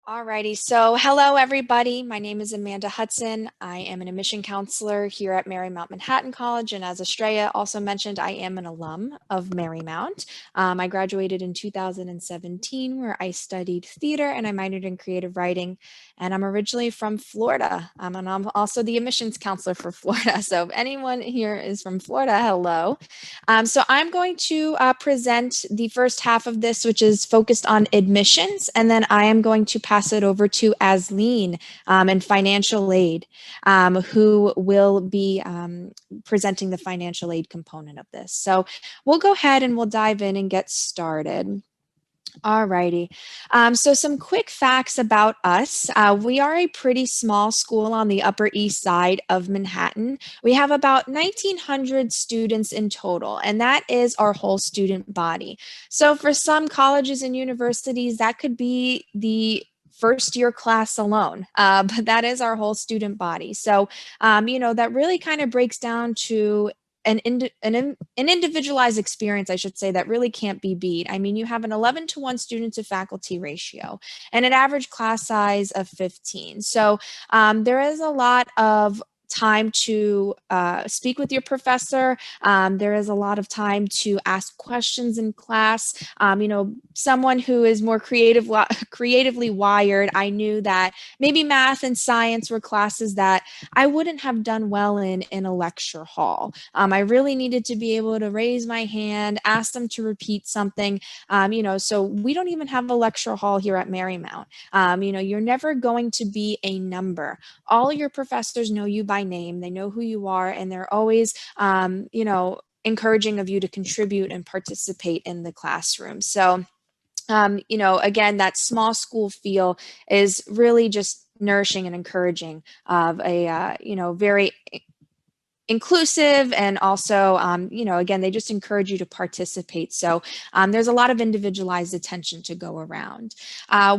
Alrighty, so hello everybody. My name is Amanda Hudson. I am an admission counselor here at Marymount Manhattan College, and as Estrella also mentioned, I am an alum of Marymount. I graduated in 2017, where I studied theater and I minored in creative writing. And I'm originally from Florida, and I'm also the admissions counselor for Florida. So if anyone here is from Florida, hello. So I'm going to present the first half of this, which is focused on admissions, and then I am going to pass it over to Asleen and financial aid, who will be presenting the financial aid component of this. So we'll go ahead and we'll dive in and get started. Alrighty. So some quick facts about us. We are a pretty small school on the Upper East Side of Manhattan. We have about 1,900 students in total, and that is our whole student body. So for some colleges and universities, that could be the first year class alone, but that is our whole student body. So, that really kind of breaks down to an individualized experience, I should say, that really can't be beat. I mean, you have an 11-to-1 student to faculty ratio and an average class size of 15. So there is a lot of time to speak with your professor. There is a lot of time to ask questions in class. Someone who is more creatively wired, I knew that maybe math and science were classes that I wouldn't have done well in a lecture hall. I really needed to be able to raise my hand, ask them to repeat something. So we don't even have a lecture hall here at Marymount. You're never going to be a number. All your professors know you by name. They know who you are, and they're always, encouraging of you to contribute and participate in the classroom. So, again, that small school feel is really just nourishing and encouraging of a, very inclusive, and also again, they just encourage you to participate. So there's a lot of individualized attention to go around.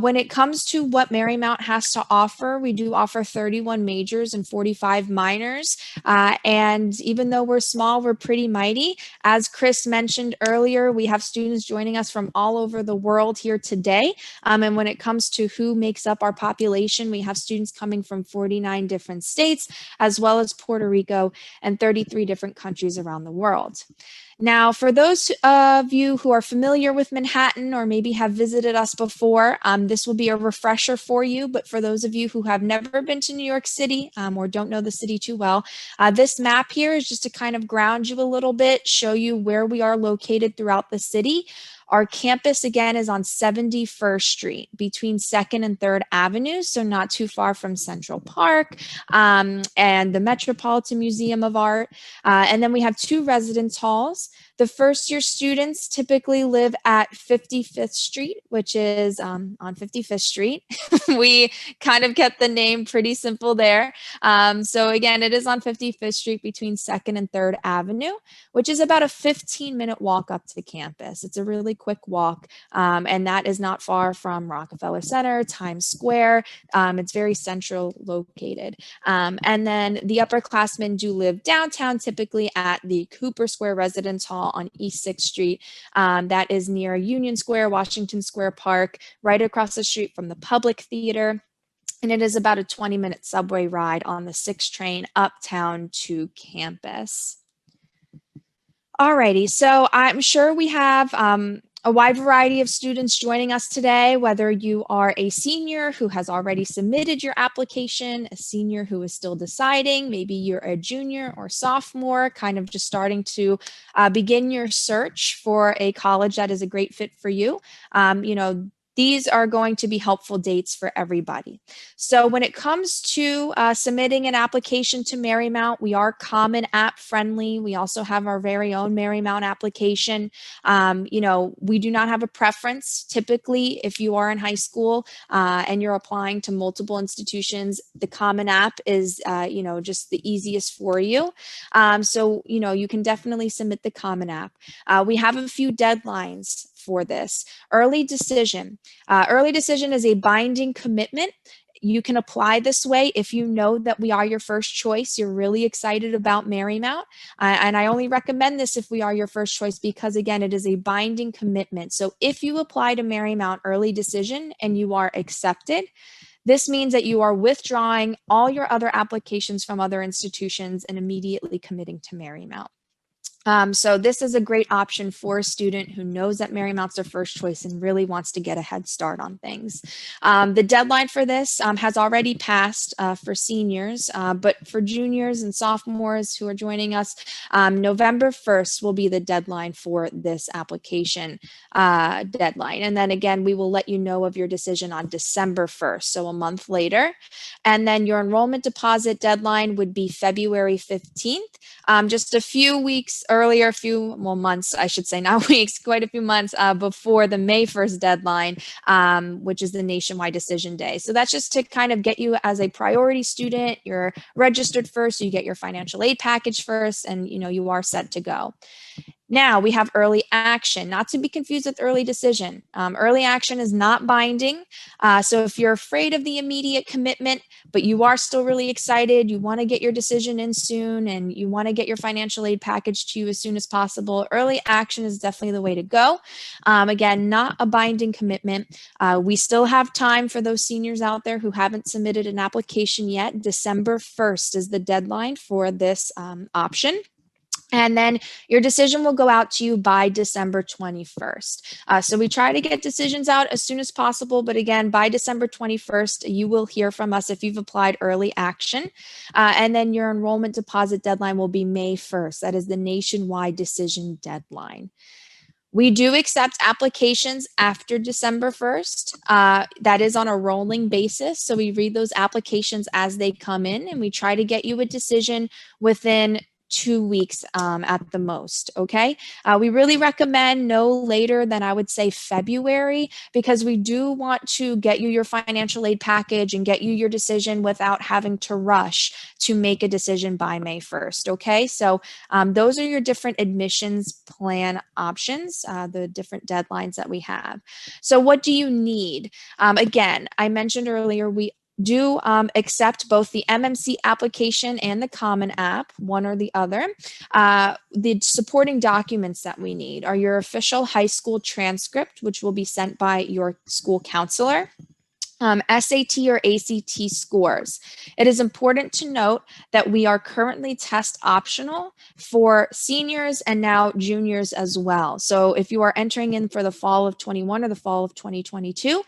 When it comes to what Marymount has to offer, we do offer 31 majors and 45 minors, and even though we're small, we're pretty mighty. As Chris mentioned earlier, we have students joining us from all over the world here today, and when it comes to who makes up our population, we have students coming from 49 different states, as well as Puerto Rico and 33 different countries around the world. Now, for those of you who are familiar with Manhattan or maybe have visited us before, this will be a refresher for you. But for those of you who have never been to New York City or don't know the city too well, this map here is just to kind of ground you a little bit, show you where we are located throughout the city. Our campus, again, is on 71st Street between 2nd and 3rd Avenues, so not too far from Central Park and the Metropolitan Museum of Art. And then we have 2 residence halls. The first year students typically live at 55th Street, which is on 55th Street. We kind of kept the name pretty simple there. So again, it is on 55th Street between 2nd and 3rd Avenue, which is about a 15-minute walk up to campus. It's a really quick walk, and that is not far from Rockefeller Center, Times Square. It's very central located. And then the upperclassmen do live downtown, typically at the Cooper Square Residence Hall on East 6th Street. That is near Union Square, Washington Square Park, right across the street from the Public Theater. And it is about a 20-minute subway ride on the 6 train uptown to campus. Alrighty, so I'm sure we have a wide variety of students joining us today, whether you are a senior who has already submitted your application, a senior who is still deciding, maybe you're a junior or sophomore, kind of just starting to begin your search for a college that is a great fit for you. These are going to be helpful dates for everybody. So when it comes to submitting an application to Marymount, we are Common App friendly. We also have our very own Marymount application. We do not have a preference. Typically, if you are in high school and you're applying to multiple institutions, the Common App is, just the easiest for you. So you can definitely submit the Common App. We have a few deadlines for this. Early decision. Early decision is a binding commitment. You can apply this way if you know that we are your first choice. You're really excited about Marymount. And I only recommend this if we are your first choice because, again, it is a binding commitment. So if you apply to Marymount early decision and you are accepted, this means that you are withdrawing all your other applications from other institutions and immediately committing to Marymount. So this is a great option for a student who knows that Marymount's their first choice and really wants to get a head start on things. The deadline for this has already passed for seniors, but for juniors and sophomores who are joining us, November 1st will be the deadline for this application deadline. And then again, we will let you know of your decision on December 1st, so a month later. And then your enrollment deposit deadline would be February 15th. Just a few weeks earlier, months, I should say, not weeks, quite a few months before the May 1st deadline, which is the nationwide decision day. So that's just to kind of get you as a priority student. You're registered first, so you get your financial aid package first, and you are set to go. Now we have early action, not to be confused with early decision. Early action is not binding. So if you're afraid of the immediate commitment, but you are still really excited, you want to get your decision in soon, and you want to get your financial aid package to you as soon as possible, early action is definitely the way to go. Again, not a binding commitment. We still have time for those seniors out there who haven't submitted an application yet. December 1st is the deadline for this option. And then your decision will go out to you by December 21st. So we try to get decisions out as soon as possible. But again, by December 21st, you will hear from us if you've applied early action. And then your enrollment deposit deadline will be May 1st. That is the nationwide decision deadline. We do accept applications after December 1st. That is on a rolling basis. So we read those applications as they come in, and we try to get you a decision within 2 weeks at the most. Okay. We really recommend no later than, I would say, February, because we do want to get you your financial aid package and get you your decision without having to rush to make a decision by May 1st. Okay. So those are your different admissions plan options, the different deadlines that we have. So what do you need? Again, I mentioned earlier, we do accept both the MMC application and the Common App, one or the other. The supporting documents that we need are your official high school transcript, which will be sent by your school counselor. SAT or ACT scores. It is important to note that we are currently test optional for seniors and now juniors as well. So if you are entering in for the fall of 21 or the fall of 2022,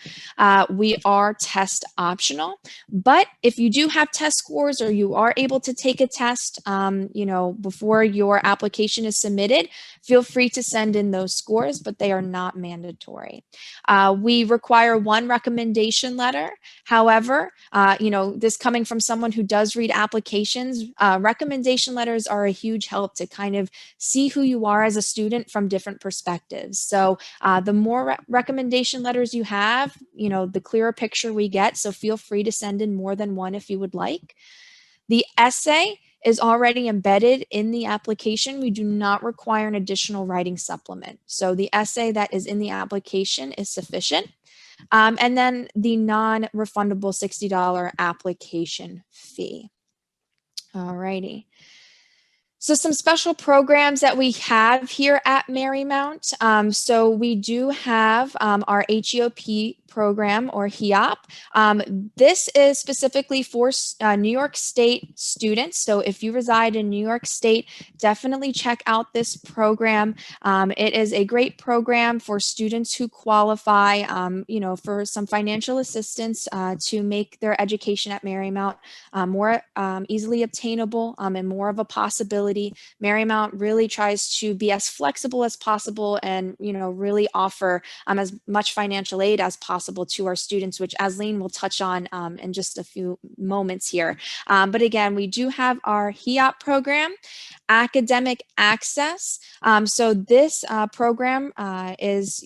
we are test optional. But if you do have test scores or you are able to take a test, before your application is submitted, feel free to send in those scores, but they are not mandatory. We require one recommendation letter. However, this coming from someone who does read applications, recommendation letters are a huge help to kind of see who you are as a student from different perspectives. So the more recommendation letters you have, the clearer picture we get. So feel free to send in more than one if you would like. The essay is already embedded in the application. We do not require an additional writing supplement. So the essay that is in the application is sufficient. And then the non-refundable $60 application fee. All righty. So some special programs that we have here at Marymount. So we do have our HEOP program, or HEOP. This is specifically for New York State students. So if you reside in New York State, definitely check out this program. It is a great program for students who qualify, for some financial assistance to make their education at Marymount more easily obtainable and more of a possibility. Marymount really tries to be as flexible as possible and, really offer as much financial aid as possible to our students, which Asleen will touch on in just a few moments here. But again, we do have our HEOP program, academic access. So this program is,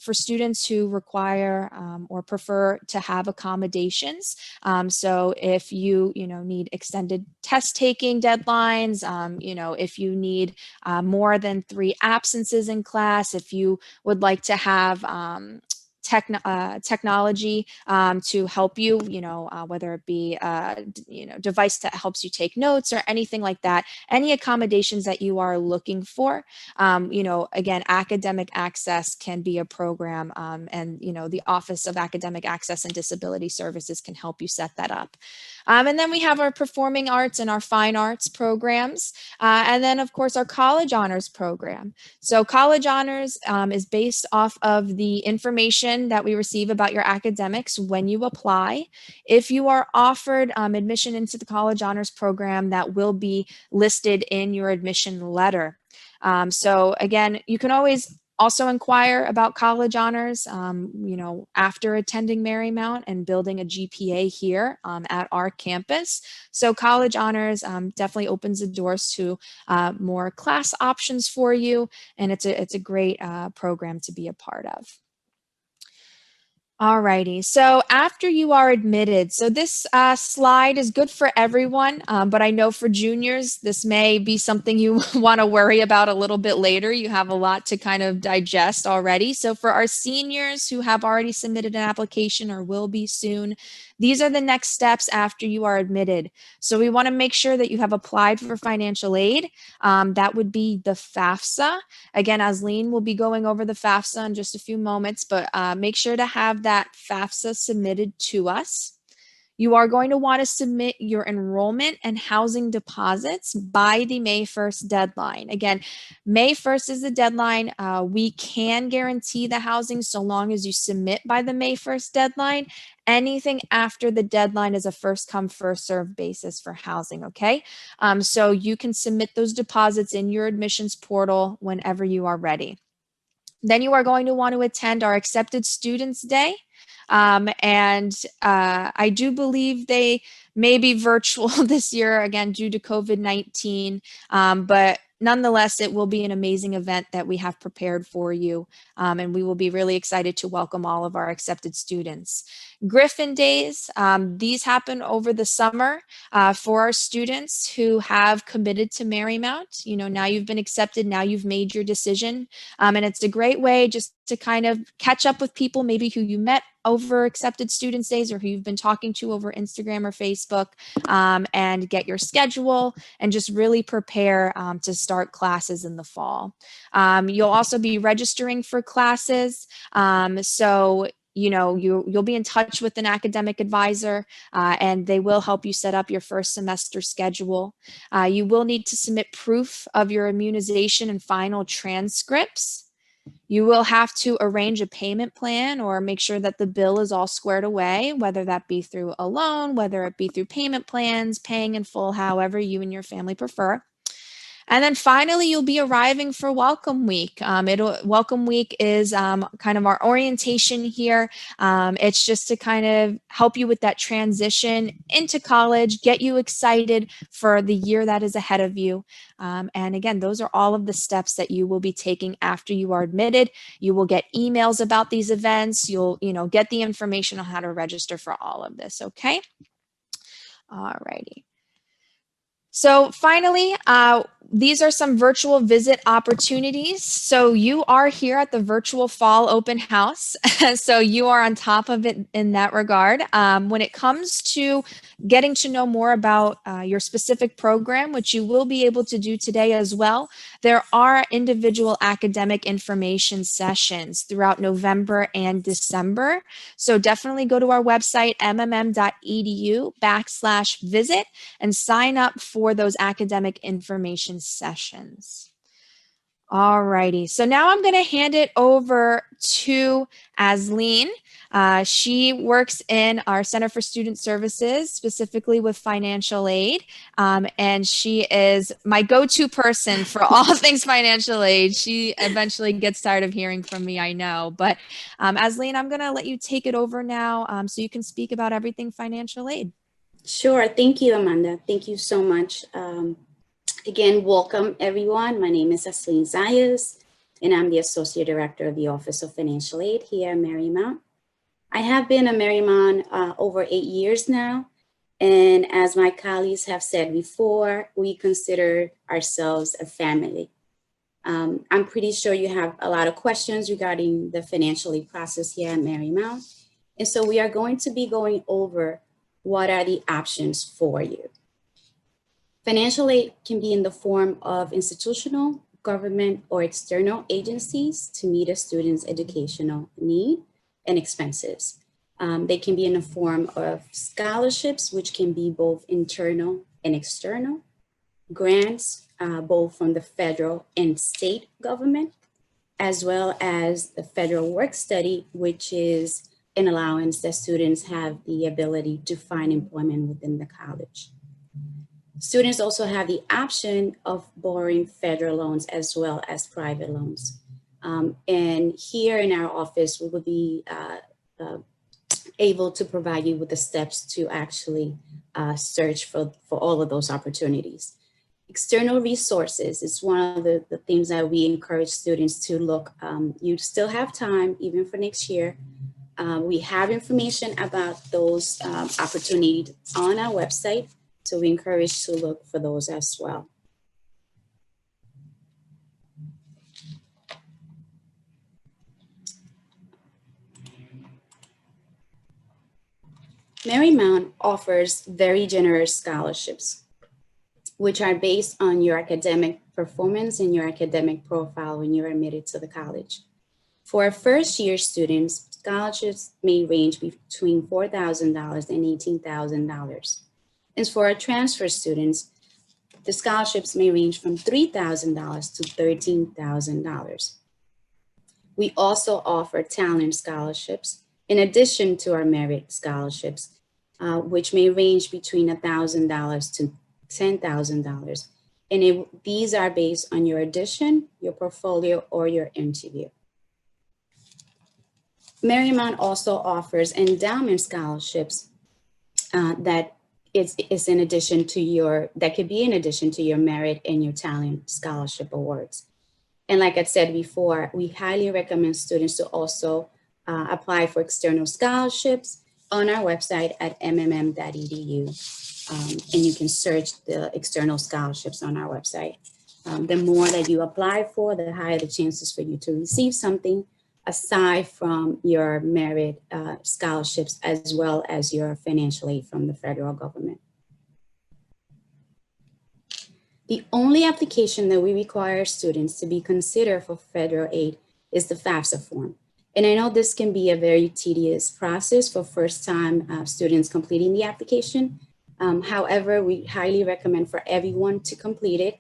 for students who require or prefer to have accommodations. So if you, need extended test taking deadlines, if you need more than 3 absences in class, if you would like to have technology to help you, whether it be, device that helps you take notes or anything like that, any accommodations that you are looking for. Again, academic access can be a program, and, the Office of Academic Access and Disability Services can help you set that up. And then we have our performing arts and our fine arts programs. And then, of course, our college honors program. So college honors is based off of the information that we receive about your academics when you apply. If you are offered admission into the college honors program, that will be listed in your admission letter. So again, you can always also inquire about college honors, after attending Marymount and building a GPA here at our campus. So college honors definitely opens the doors to more class options for you, and it's a great program to be a part of. Alrighty, so after you are admitted, so this slide is good for everyone, but I know for juniors, this may be something you want to worry about a little bit later. You have a lot to kind of digest already. So for our seniors who have already submitted an application or will be soon, these are the next steps after you are admitted. So we want to make sure that you have applied for financial aid. That would be the FAFSA. Again, Asleen will be going over the FAFSA in just a few moments, but make sure to have that FAFSA submitted to us. You are going to want to submit your enrollment and housing deposits by the May 1st deadline. Again, May 1st is the deadline. We can guarantee the housing so long as you submit by the May 1st deadline. Anything after the deadline is a first come, first served basis for housing, okay? So you can submit those deposits in your admissions portal whenever you are ready. Then you are going to want to attend our Accepted Students Day. I do believe they may be virtual this year, again, due to COVID-19, but nonetheless, it will be an amazing event that we have prepared for you, and we will be really excited to welcome all of our accepted students. Griffin Days, these happen over the summer for our students who have committed to Marymount. Now you've been accepted, now you've made your decision, and it's a great way just to kind of catch up with people maybe who you met over Accepted Students Days or who you've been talking to over Instagram or Facebook, and get your schedule and just really prepare to start classes in the fall. You'll also be registering for classes. So you'll be in touch with an academic advisor, and they will help you set up your first semester schedule. You will need to submit proof of your immunization and final transcripts. You will have to arrange a payment plan or make sure that the bill is all squared away, whether that be through a loan, whether it be through payment plans, paying in full, however you and your family prefer. And then finally, you'll be arriving for Welcome Week. Welcome Week is kind of our orientation here. It's just to kind of help you with that transition into college, get you excited for the year that is ahead of you. And again, those are all of the steps that you will be taking after you are admitted. You will get emails about these events. You'll get the information on how to register for all of this, okay? All righty. So finally, these are some virtual visit opportunities. So you are here at the virtual fall open house. So you are on top of it in that regard. When it comes to getting to know more about your specific program, which you will be able to do today as well, there are individual academic information sessions throughout November and December. So definitely go to our website, mmm.edu/visit, and sign up for those academic information sessions. All righty, so now I'm going to hand it over to Asleen. She works in our Center for Student Services, specifically with financial aid, and she is my go-to person for all things financial aid. She eventually gets tired of hearing from me, I know, but Asleen, I'm going to let you take it over now so you can speak about everything financial aid. Sure. Thank you, Amanda. Thank you so much. Again, welcome everyone. My name is Asleen Zayas, and I'm the Associate Director of the Office of Financial Aid here at Marymount. I have been at Marymount over 8 years now. And as my colleagues have said before, we consider ourselves a family. I'm pretty sure you have a lot of questions regarding the financial aid process here at Marymount. And so we are going to be going over what are the options for you. Financial aid can be in the form of institutional, government, or external agencies to meet a student's educational need and expenses. They can be in the form of scholarships, which can be both internal and external, grants, both from the federal and state government, as well as the federal work study, which is an allowance that students have the ability to find employment within the college. Students also have the option of borrowing federal loans as well as private loans. And here in our office, we will be able to provide you with the steps to actually search for all of those opportunities. External resources is one of the things that we encourage students to look. You still have time, even for next year. We have information about those opportunities on our website, so we encourage to look for those as well. Marymount offers very generous scholarships, which are based on your academic performance and your academic profile when you're admitted to the college. For our first year students, scholarships may range between $4,000 and $18,000. And for our transfer students, the scholarships may range from $3,000 to $13,000. We also offer talent scholarships in addition to our merit scholarships, which may range between $1,000 to $10,000. And these are based on your audition, your portfolio, or your interview. Marymount also offers endowment scholarships that is in addition to that could be in addition to your merit and your talent scholarship awards. And like I said before, we highly recommend students to also apply for external scholarships on our website at mmm.edu. And you can search the external scholarships on our website. The more that you apply for, the higher the chances for you to receive something aside from your merit scholarships, as well as your financial aid from the federal government. The only application that we require students to be considered for federal aid is the FAFSA form. And I know this can be a very tedious process for first-time students completing the application. However, we highly recommend for everyone to complete it.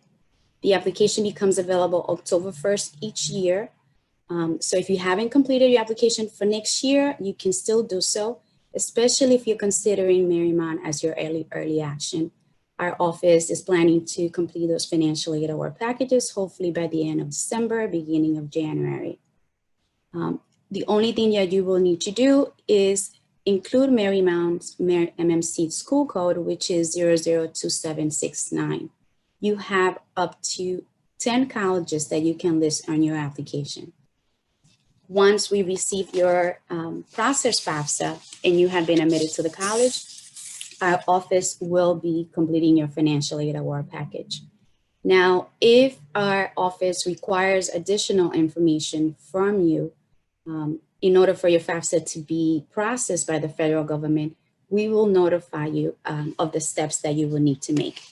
The application becomes available October 1st each year. So if you haven't completed your application for next year, you can still do so, especially if you're considering Marymount as your early action. Our office is planning to complete those financial aid award packages, hopefully by the end of December, beginning of January. The only thing that you will need to do is include Marymount's MMC school code, which is 002769. You have up to 10 colleges that you can list on your application. Once we receive your process FAFSA and you have been admitted to the college, our office will be completing your financial aid award package. Now, if our office requires additional information from you, in order for your FAFSA to be processed by the federal government, we will notify you of the steps that you will need to make.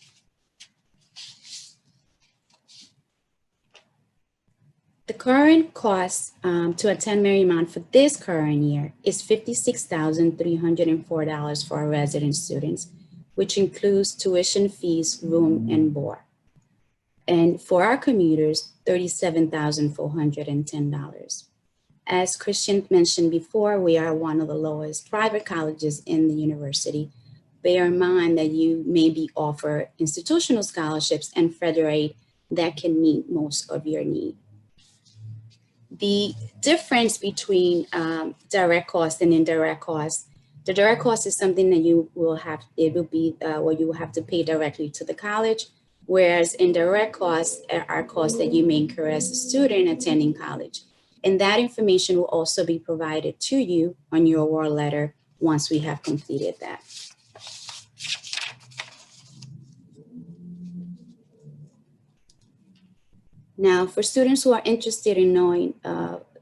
The current cost to attend Marymount for this current year is $56,304 for our resident students, which includes tuition fees, room, and board. And for our commuters, $37,410. As Christian mentioned before, we are one of the lowest private colleges in the university. Bear in mind that you may be offered institutional scholarships and federal aid that can meet most of your need. The difference between direct cost and indirect cost, the direct cost is something that you will have, it will be what you will have to pay directly to the college, whereas indirect costs are costs that you may incur as a student attending college. And that information will also be provided to you on your award letter once we have completed that. Now, for students who are interested in knowing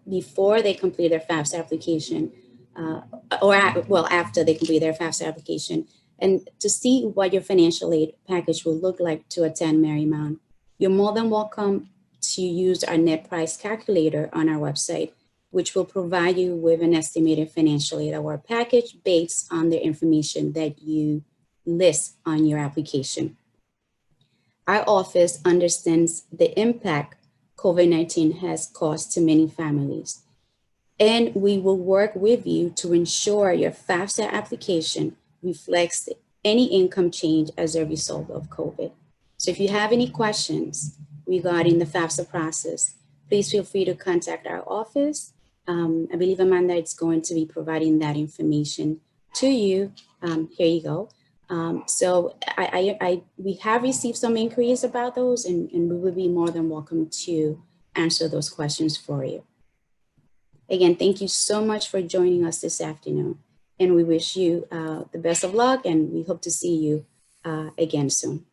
before they complete their FAFSA application, after they complete their FAFSA application, and to see what your financial aid package will look like to attend Marymount, you're more than welcome to use our net price calculator on our website, which will provide you with an estimated financial aid award package based on the information that you list on your application. Our office understands the impact COVID-19 has caused to many families, and we will work with you to ensure your FAFSA application reflects any income change as a result of COVID. So if you have any questions regarding the FAFSA process, please feel free to contact our office. I believe Amanda is going to be providing that information to you. Here you go. So we have received some inquiries about those, and we would be more than welcome to answer those questions for you. Again, thank you so much for joining us this afternoon, and we wish you the best of luck, and we hope to see you again soon.